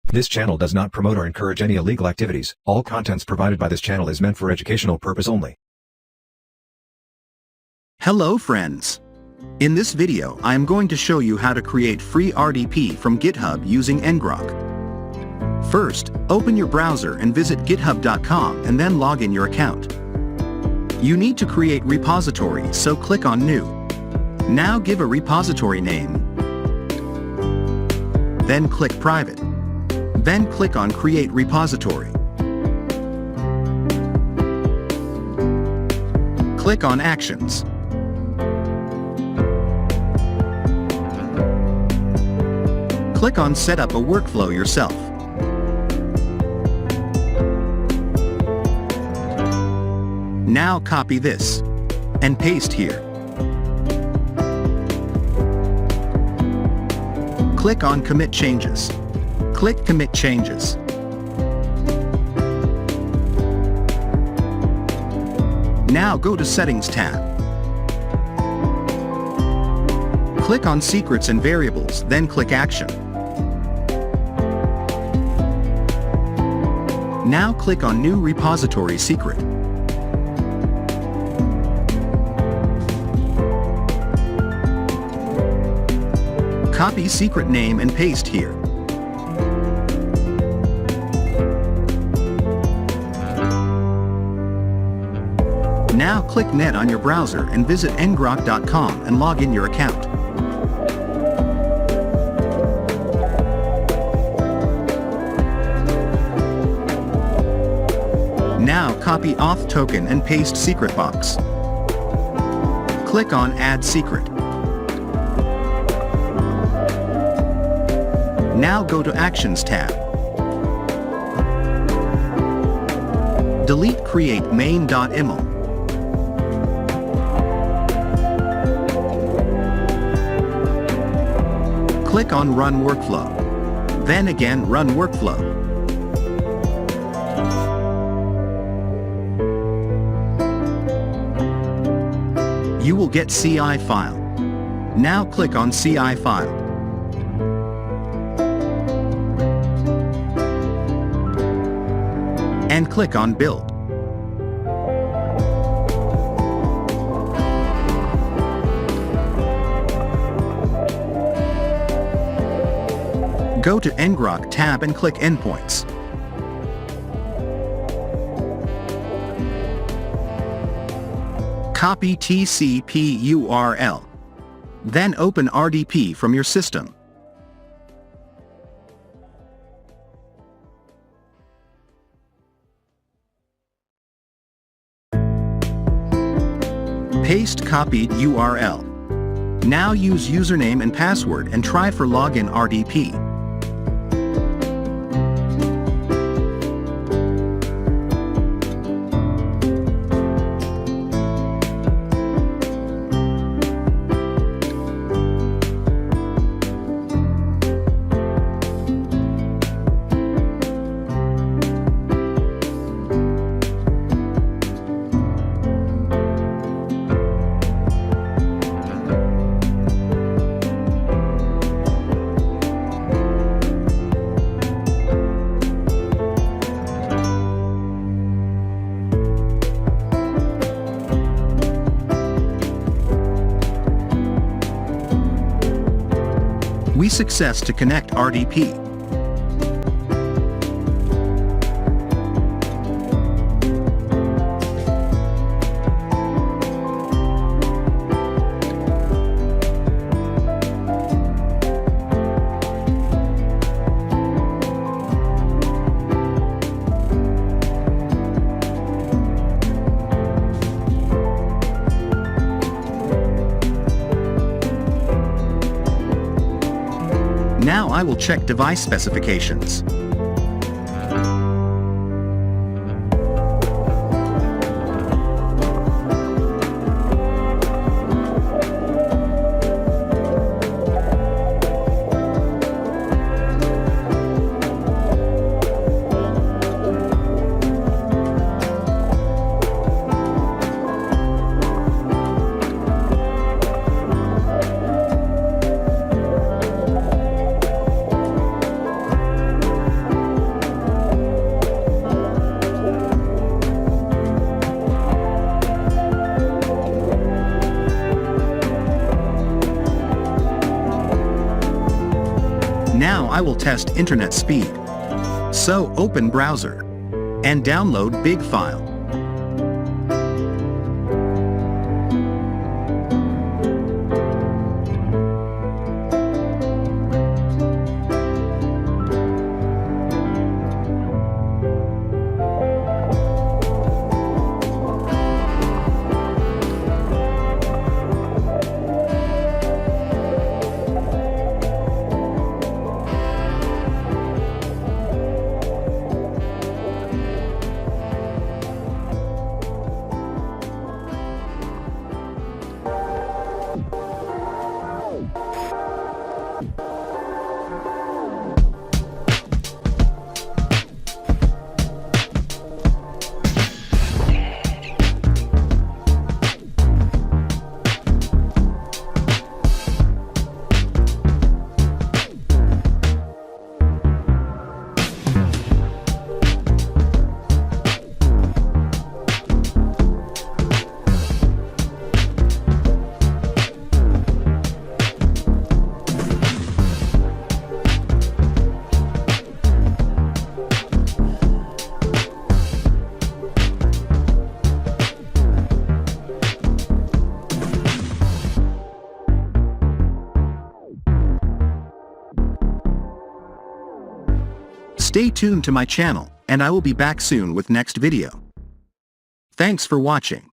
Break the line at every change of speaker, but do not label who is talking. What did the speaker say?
This channel does not promote or encourage any illegal activities. All contents provided by this channel is meant for educational purpose only.
Hello friends! In this video I am going to show you how to create free RDP from GitHub using ngrok. First, open your browser and visit github.com and then log in your account. You need to create repository, so click on New. Now give a repository name. Then click Private. Then click on Create Repository. Click on Actions. Click on Set up a workflow yourself. Now copy this and paste here. Click on Commit Changes. Click Commit Changes. Now go to Settings tab. Click on Secrets and Variables, then click Action. Now click on New Repository Secret. Copy secret name and paste here. Now click Net on your browser and visit ngrok.com and log in your account. Now copy auth token and paste secret box. Click on Add Secret. Now go to Actions tab. Delete create main.yml. Click on Run Workflow. Then again Run Workflow. You will get CI file. Now click on CI file. And click on Build. Go to ngrok tab and click Endpoints. Copy TCP URL. Then open RDP from your system. Paste copied URL. Now use username and password and try for login RDP. We success to connect RDP. Now I will check device specifications. I will test internet speed. So open browser and download big file. Stay tuned to my channel, and I will be back soon with next video. Thanks for watching.